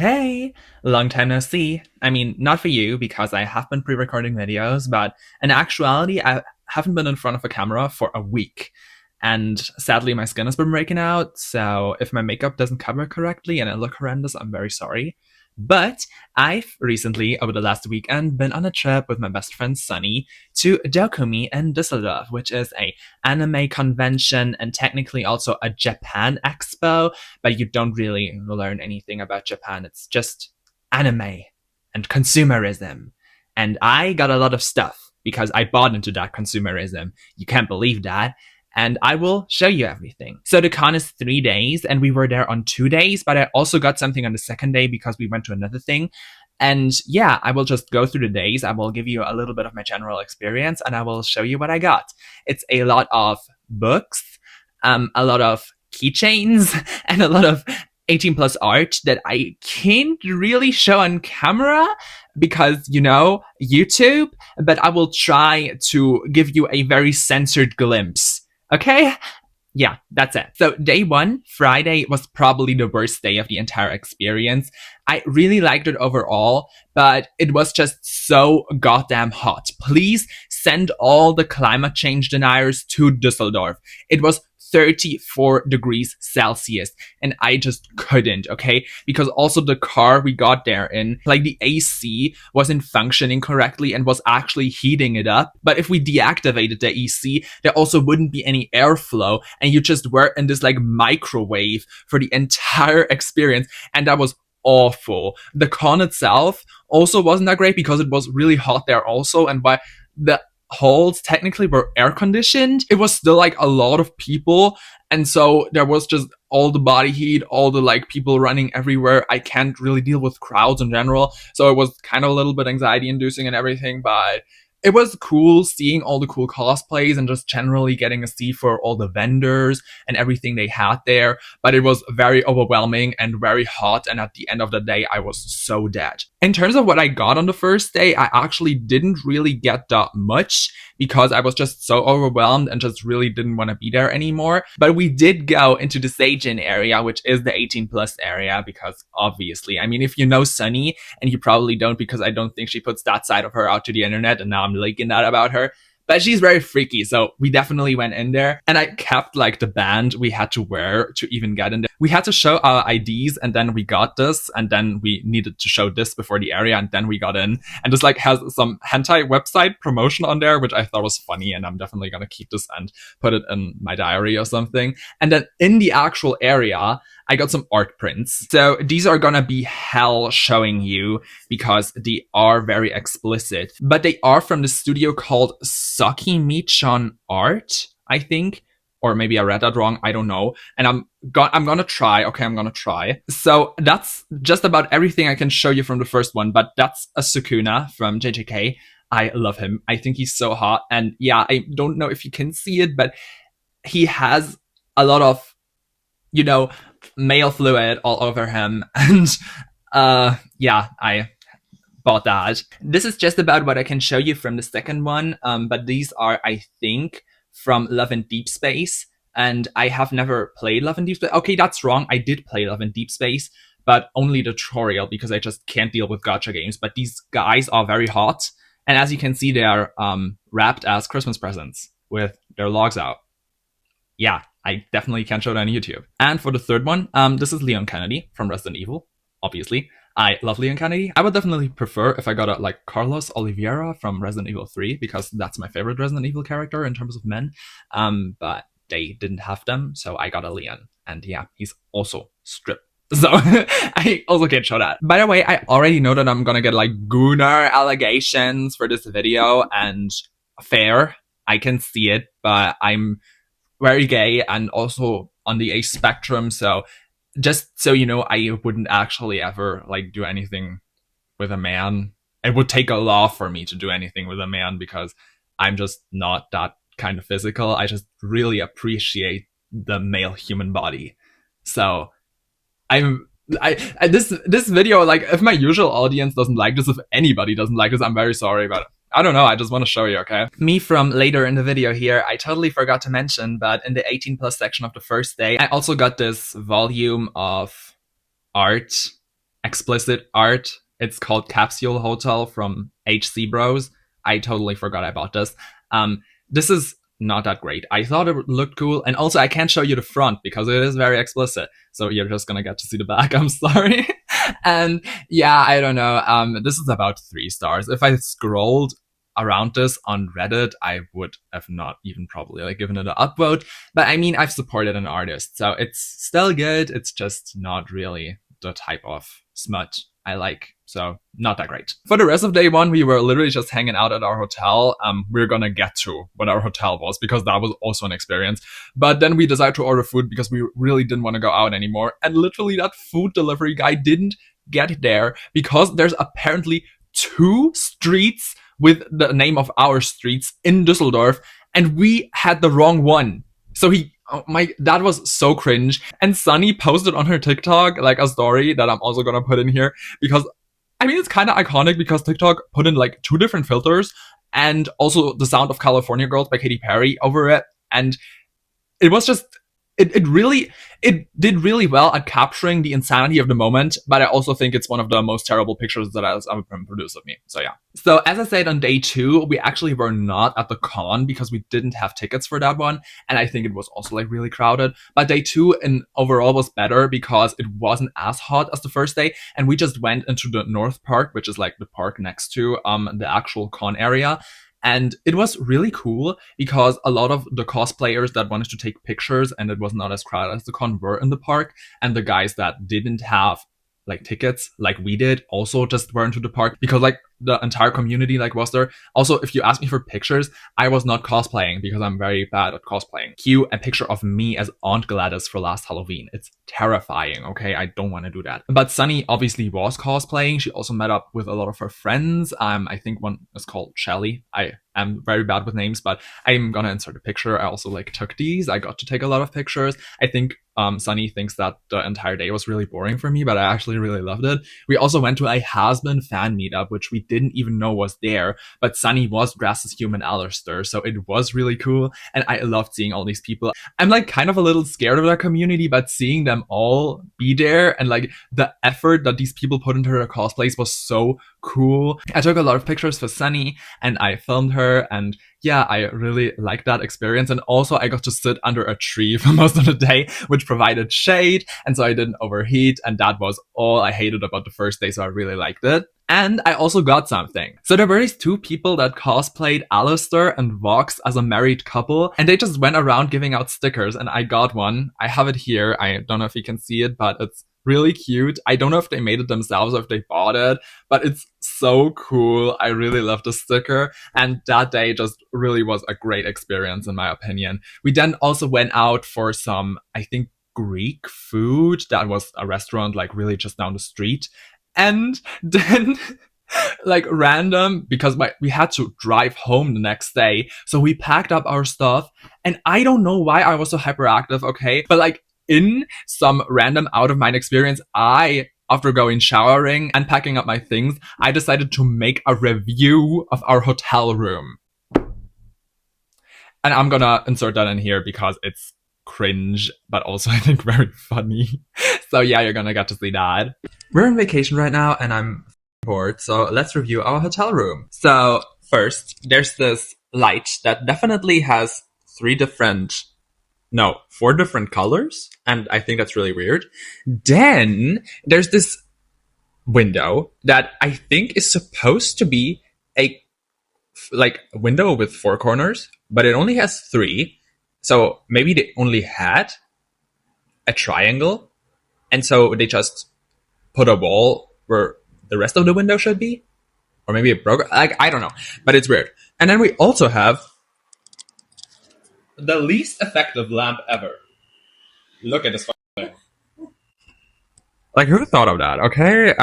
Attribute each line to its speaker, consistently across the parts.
Speaker 1: Hey, long time no see. I mean, not for you because I have been pre-recording videos, but in actuality, I haven't been in front of a camera for a week. And sadly, my skin has been breaking out, so if my makeup doesn't cover correctly and I look horrendous, I'm very sorry. But I've recently, over the last weekend, been on a trip with my best friend Sunny to DoKomi in Düsseldorf, which is a anime convention and technically also a Japan expo, but you don't really learn anything about Japan. It's just anime and consumerism. And I got a lot of stuff because I bought into that consumerism. You can't believe that. And I will show you everything. So the con is 3 days, and we were there on 2 days, but I also got something on the second day because we went to another thing. And yeah, I will just go through the days. I will give you a little bit of my general experience, and I will show you what I got. It's a lot of books, a lot of keychains, and a lot of 18 plus art that I can't really show on camera because, YouTube, but I will try to give you a very censored glimpse. Okay? Yeah, that's it. So day one, Friday, was probably the worst day of the entire experience. I really liked it overall, but it was just so goddamn hot. Please send all the climate change deniers to Düsseldorf. It was 34 degrees Celsius and I just couldn't, okay? Because also the car we got there in, like the AC wasn't functioning correctly and was actually heating it up. But if we deactivated the AC, there also wouldn't be any airflow and you just were in this like microwave for the entire experience. And that was awful. The con itself also wasn't that great because it was really hot there also, and by the halls technically were air conditioned, it was still like a lot of people, and so there was just all the body heat, all the like people running everywhere. I can't really deal with crowds in general, so it was kind of a little bit anxiety inducing and everything, but it was cool seeing all the cool cosplays and just generally getting a see for all the vendors and everything they had there. But it was very overwhelming and very hot. And at the end of the day, I was so dead. In terms of what I got on the first day, I actually didn't really get that much because I was just so overwhelmed and just really didn't want to be there anymore. But we did go into the Seijin area, which is the 18 plus area, because obviously, I mean, if you know Sunny, and you probably don't because I don't think she puts that side of her out to the internet, and now I'm leaking that about her. But she's very freaky, so we definitely went in there. And I kept like the band we had to wear to even get in there. We had to show our IDs, and then we got this, and then we needed to show this before the area, and then we got in. And this like has some hentai website promotion on there, which I thought was funny, and I'm definitely gonna keep this and put it in my diary or something. And then in the actual area, I got some art prints. So these are gonna be hell showing you because they are very explicit, but they are from the studio called Sakimichan Art, I think. Or maybe I read that wrong, I don't know. And I'm gonna try, okay, I'm gonna try. So that's just about everything I can show you from the first one, but that's a Sukuna from JJK. I love him. I think he's so hot. And yeah, I don't know if you can see it, but he has a lot of, male fluid all over him. And yeah, I bought that. This is just about what I can show you from the second one. But these are, I think, from Love in Deep Space, and I have never played Love in Deep Space. Okay, that's wrong. I did play Love in Deep Space, but only the tutorial because I just can't deal with gacha games. But these guys are very hot, and as you can see, they are wrapped as Christmas presents with their logs out. Yeah, I definitely can't show that on YouTube. And for the third one, this is Leon Kennedy from Resident Evil, obviously. I love Leon Kennedy. I would definitely prefer if I got a like Carlos Oliveira from Resident Evil 3 because that's my favorite Resident Evil character in terms of men. But they didn't have them, so I got a Leon. And yeah, he's also stripped. So I also can't show that. By the way, I already know that I'm gonna get like Gunnar allegations for this video, and fair, I can see it, but I'm very gay and also on the age spectrum, so just so you know, I wouldn't actually ever like do anything with a man. It would take a law for me to do anything with a man because I'm just not that kind of physical. I just really appreciate the male human body. So this video, like if my usual audience doesn't like this, if anybody doesn't like this, I'm very sorry, but I don't know, I just want to show you, okay? Me from later in the video here, I totally forgot to mention, but in the 18 plus section of the first day, I also got this volume of art explicit art. It's called Capsule Hotel from HC Bros. I totally forgot about this. This is not that great. I thought it looked cool, and also I can't show you the front because it is very explicit. So you're just gonna get to see the back. I'm sorry. And yeah, I don't know. This is about 3 stars. If I scrolled around this on Reddit, I would have not even probably like given it an upvote. But I mean, I've supported an artist, so it's still good. It's just not really the type of smut I like. So not that great. For the rest of day 1, we were literally just hanging out at our hotel. We're gonna get to what our hotel was because that was also an experience. But then we decided to order food because we really didn't want to go out anymore. And literally that food delivery guy didn't get there because there's apparently 2 streets with the name of our streets in Düsseldorf, and we had the wrong one. So that was so cringe. And Sunny posted on her TikTok like a story that I'm also gonna put in here because I mean it's kind of iconic because TikTok put in like 2 different filters and also the Sound of California Girls by Katy Perry over it, and it was just it did really well at capturing the insanity of the moment, but I also think it's one of the most terrible pictures that has ever been produced of me. So yeah. So as I said, on day 2, we actually were not at the con because we didn't have tickets for that one, and I think it was also like really crowded. But day 2 in overall was better because it wasn't as hot as the first day, and we just went into the North Park, which is like the park next to the actual con area. And it was really cool because a lot of the cosplayers that wanted to take pictures and it was not as crowded as the con were in the park. And the guys that didn't have like tickets like we did also just weren't to the park because like the entire community like was there. Also, if you ask me for pictures, I was not cosplaying because I'm very bad at cosplaying. Cue a picture of me as Aunt Gladys for last Halloween. It's terrifying, okay? I don't want to do that. But Sunny obviously was cosplaying. She also met up with a lot of her friends. I think one is called Shelly. I am very bad with names, but I'm gonna insert a picture. I also like took these. I got to take a lot of pictures. I think Sunny thinks that the entire day was really boring for me, but I actually really loved it. We also went to a Has-Been fan meetup, which we didn't even know was there, but Sunny was dressed as Human Alistair, so it was really cool, and I loved seeing all these people. I'm like kind of a little scared of that community, but seeing them all be there and like the effort that these people put into their cosplays was so cool. I took a lot of pictures for Sunny and I filmed her, and yeah, I really liked that experience. And also I got to sit under a tree for most of the day, which provided shade, and so I didn't overheat, and that was all I hated about the first day, so I really liked it. And I also got something. So there were these 2 people that cosplayed Alistair and Vox as a married couple, and they just went around giving out stickers, and I got one. I have it here. I don't know if you can see it, but it's really cute. I don't know if they made it themselves or if they bought it, but it's so cool. I really love the sticker, and that day just really was a great experience in my opinion. We then also went out for some, I think, Greek food. That was a restaurant like really just down the street. And then like random, because we had to drive home the next day, so we packed up our stuff, and I don't know why I was so hyperactive, okay, but like in some random out of mind experience, after going showering and packing up my things, I decided to make a review of our hotel room. And I'm gonna insert that in here because it's cringe, but also I think very funny. So yeah, you're gonna get to see that. We're on vacation right now and I'm bored, so let's review our hotel room. So first, there's this light that definitely has 4 different colors, and I think that's really weird. Then there's this window that I think is supposed to be a window with 4 corners, but it only has 3. So maybe they only had a triangle, and so they just put a wall where the rest of the window should be, or maybe it broke. Like I don't know, but it's weird. And then we also have the least effective lamp ever. Look at this thing. Like, who thought of that? Okay,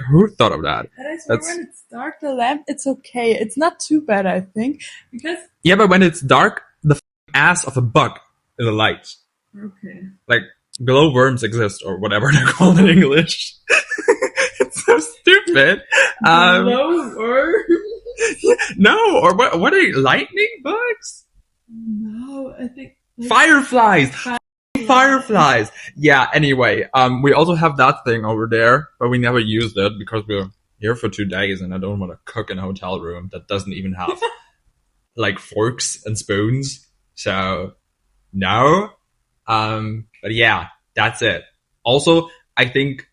Speaker 1: who thought of that?
Speaker 2: But I swear, when it's dark, the lamp, it's okay. It's not too bad, I think, because
Speaker 1: yeah, but when it's dark, the ass of a bug is a light.
Speaker 2: Okay.
Speaker 1: Like glowworms exist, or whatever they're called in English. It's so stupid.
Speaker 2: Glowworms?
Speaker 1: No, or what are they? Lightning bugs?
Speaker 2: No, I think
Speaker 1: Fireflies. Fireflies. Yeah, anyway, we also have that thing over there, but we never used it because we're here for 2 days and I don't want to cook in a hotel room that doesn't even have like forks and spoons. So no. But yeah, that's it. Also, I think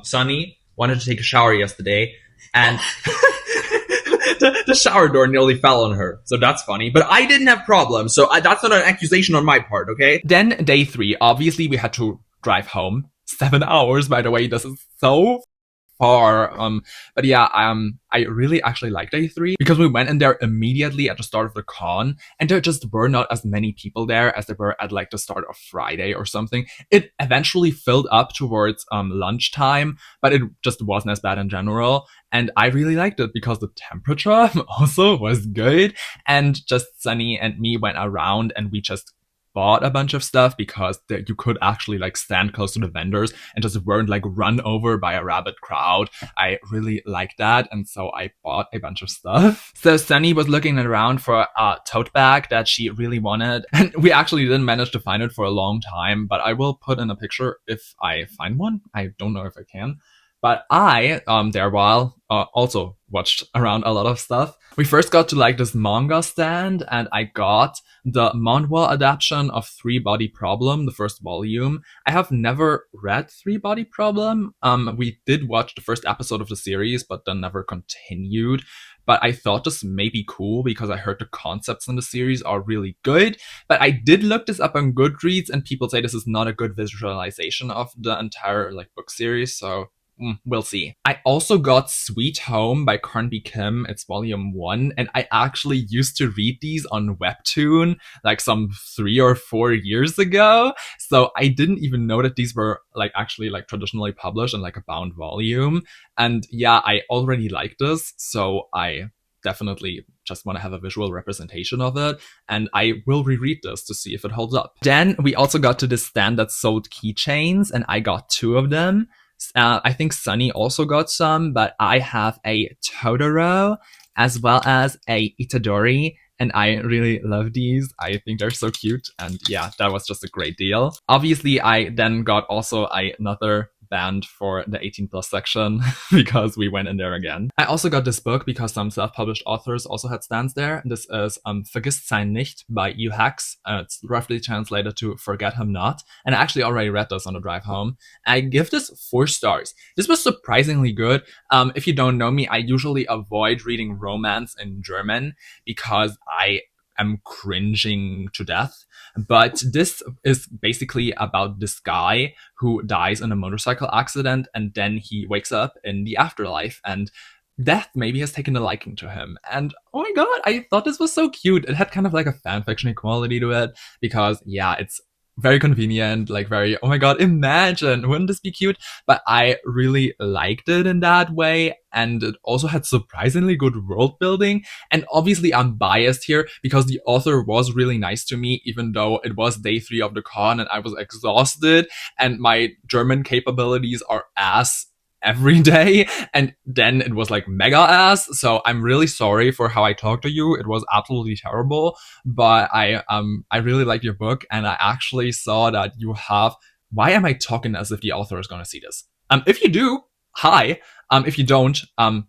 Speaker 1: Sunny wanted to take a shower yesterday and the shower door nearly fell on her. So that's funny. But I didn't have problems. So that's not an accusation on my part, okay? Then day 3, obviously we had to drive home. 7 hours, by the way. This is so far. But yeah, I really actually like day 3 because we went in there immediately at the start of the con, and there just were not as many people there as there were at like the start of Friday or something. It eventually filled up towards lunchtime, but it just wasn't as bad in general. And I really liked it because the temperature also was good, and just Sunny and me went around and we just bought a bunch of stuff because you could actually like stand close to the vendors and just weren't like run over by a rabid crowd. I really liked that, and so I bought a bunch of stuff. So Sunny was looking around for a tote bag that she really wanted, and we actually didn't manage to find it for a long time, but I will put in a picture if I find one. I don't know if I can. But I, there while, also watched around a lot of stuff. We first got to like this manga stand, and I got the manhwa adaptation of Three Body Problem, the first volume. I have never read Three Body Problem. We did watch the first episode of the series, but then never continued. But I thought this may be cool because I heard the concepts in the series are really good. But I did look this up on Goodreads, and people say this is not a good visualization of the entire like book series. So we'll see. I also got Sweet Home by Carnby Kim. It's volume 1, and I actually used to read these on Webtoon like some 3 or 4 years ago. So I didn't even know that these were like actually like traditionally published in like a bound volume. And yeah, I already like this, so I definitely just want to have a visual representation of it, and I will reread this to see if it holds up. Then we also got to this stand that sold keychains, and I got 2 of them. I think Sunny also got some, but I have a Totoro as well as a Itadori, and I really love these. I think they're so cute, and yeah, that was just a great deal. Obviously, I then got also another band for the 18 plus section because we went in there again. I also got this book because some self-published authors also had stands there. This is Vergiss sein nicht by Yu Hex. It's roughly translated to Forget Him Not, and I actually already read this on the drive home. I give this 4 stars. This was surprisingly good. If you don't know me, I usually avoid reading romance in German because I am cringing to death. But this is basically about this guy who dies in a motorcycle accident, and then he wakes up in the afterlife, and death maybe has taken a liking to him. And oh my god, I thought this was so cute. It had kind of like a fanfiction quality to it because yeah, it's very convenient, like very, oh my god, imagine, wouldn't this be cute? But I really liked it in that way, and it also had surprisingly good world building. And obviously I'm biased here because the author was really nice to me, even though it was day 3 of the con and I was exhausted and my German capabilities are ass every day, and then it was like mega ass. So I'm really sorry for how I talked to you. It was absolutely terrible, but I really liked your book, and I actually saw that you have. Why am I talking as if the author is going to see this? If you do, hi. If you don't,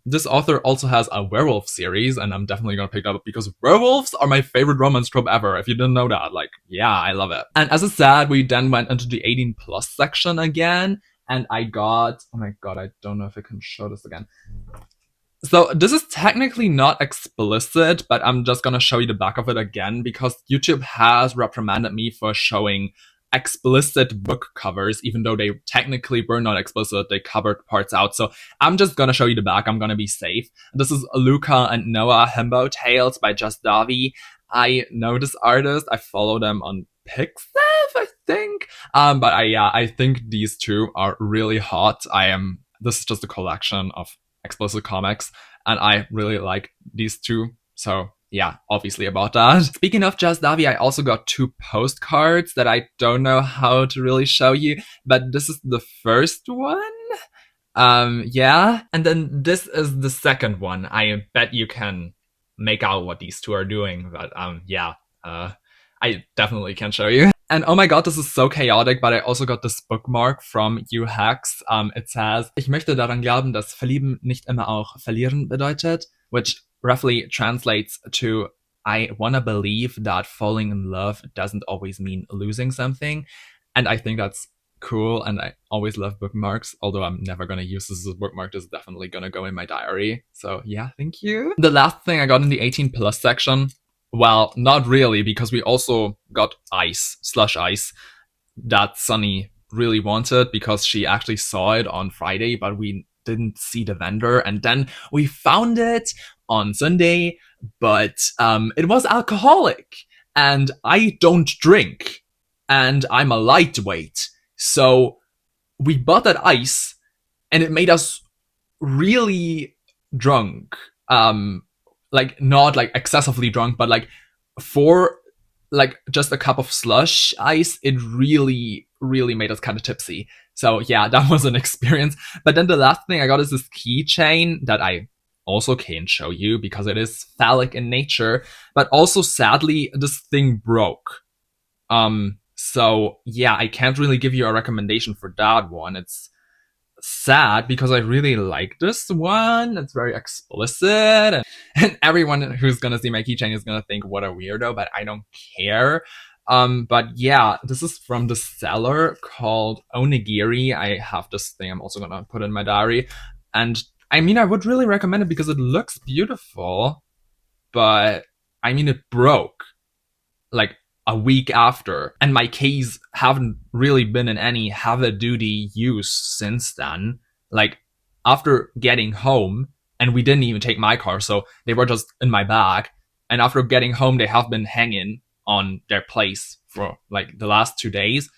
Speaker 1: this author also has a werewolf series, and I'm definitely gonna pick that up because werewolves are my favorite romance trope ever. If you didn't know that, like, yeah, I love it. And as I said, we then went into the 18 plus section again, and I got, oh my god, I don't know if I can show this again. So this is technically not explicit, but I'm just gonna show you the back of it again because YouTube has reprimanded me for showing explicit book covers, even though they technically were not explicit, they covered parts out. So I'm just gonna show you the back, I'm gonna be safe. This is Luca and Noah Himbo Tales by Just Davi. I know this artist, I follow them on Pixel, I think. But I think these 2 are really hot. This is just a collection of explicit comics, and I really like these 2. So yeah, obviously about that. Speaking of Just Davi, I also got 2 postcards that I don't know how to really show you, but this is the first one. Yeah, and then this is the second one. I bet you can make out what these 2 are doing, but yeah, I definitely can show you. And oh my god, this is so chaotic, but I also got this bookmark from you hacks. It says, ich möchte daran glauben, dass verlieben nicht immer auch verlieren bedeutet, which roughly translates to I wanna believe that falling in love doesn't always mean losing something. And I think that's cool, and I always love bookmarks, although I'm never gonna use this as a bookmark. This is definitely gonna go in my diary. So yeah, thank you. The last thing I got in the 18 plus section, well, not really, because we also got ice, slush ice, that Sunny really wanted because she actually saw it on Friday, but we didn't see the vendor. And then we found it on Sunday, but it was alcoholic. And I don't drink. And I'm a lightweight. So we bought that ice, and it made us really drunk. Like not like excessively drunk, but like for like just a cup of slush ice, it really, really made us kind of tipsy. So yeah, that was an experience. But then the last thing I got is this keychain that I also can't show you because it is phallic in nature. But also sadly, this thing broke. So yeah, I can't really give you a recommendation for that one. It's sad because I really like this one. It's very explicit, and everyone who's gonna see my keychain is gonna think what a weirdo, but I don't care. But yeah, this is from the seller called Onigiri. I have this thing I'm also gonna put in my diary. And I mean, I would really recommend it because it looks beautiful, but I mean, it broke like a week after, and my keys haven't really been in any heavy duty use since then. Like after getting home, and we didn't even take my car, so they were just in my bag. And after getting home, they have been hanging on their place for like the last 2 days.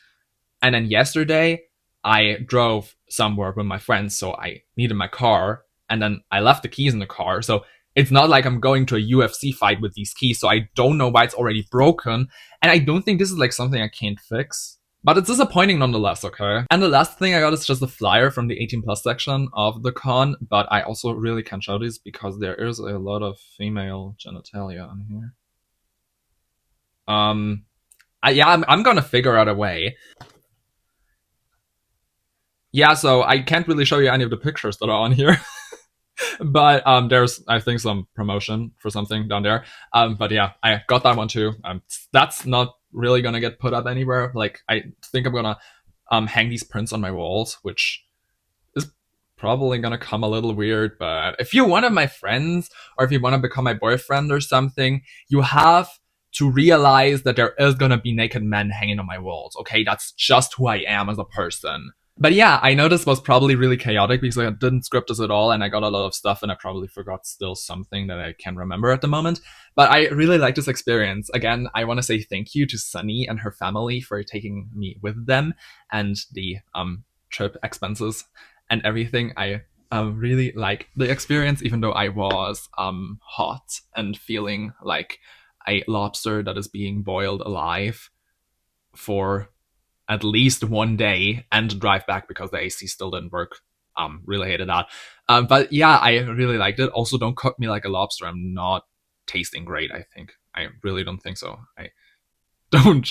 Speaker 1: And then yesterday, I drove somewhere with my friends, so I needed my car, and then I left the keys in the car. So it's not like I'm going to a UFC fight with these keys, so I don't know why it's already broken. And I don't think this is like something I can't fix. But it's disappointing nonetheless, okay? And the last thing I got is just a flyer from the 18 plus section of the con, but I also really can't show these because there is a lot of female genitalia on here. I'm gonna figure out a way. Yeah, so I can't really show you any of the pictures that are on here. But there's I think some promotion for something down there. But yeah, I got that one too. That's not really gonna get put up anywhere. Like I think I'm gonna hang these prints on my walls, which is probably gonna come a little weird. But if you're one of my friends, or if you want to become my boyfriend or something, you have to realize that there is gonna be naked men hanging on my walls. Okay, that's just who I am as a person. But yeah, I know this was probably really chaotic because I didn't script this at all, and I got a lot of stuff, and I probably forgot still something that I can't remember at the moment. But I really like this experience. Again, I want to say thank you to Sunny and her family for taking me with them, and the trip expenses and everything. I really like the experience, even though I was hot and feeling like a lobster that is being boiled alive for at least one day and drive back because the AC still didn't work. Really hated that. But yeah, I really liked it. Also, don't cook me like a lobster. I'm not tasting great, I think. I really don't think so. I don't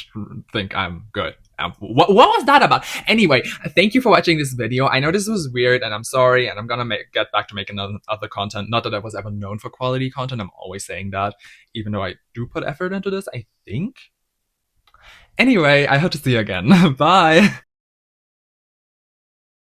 Speaker 1: think I'm good. What was that about? Anyway, thank you for watching this video. I know this was weird, and I'm sorry, and I'm gonna get back to making other content. Not that I was ever known for quality content. I'm always saying that, even though I do put effort into this, I think. Anyway, I hope to see you again. Bye!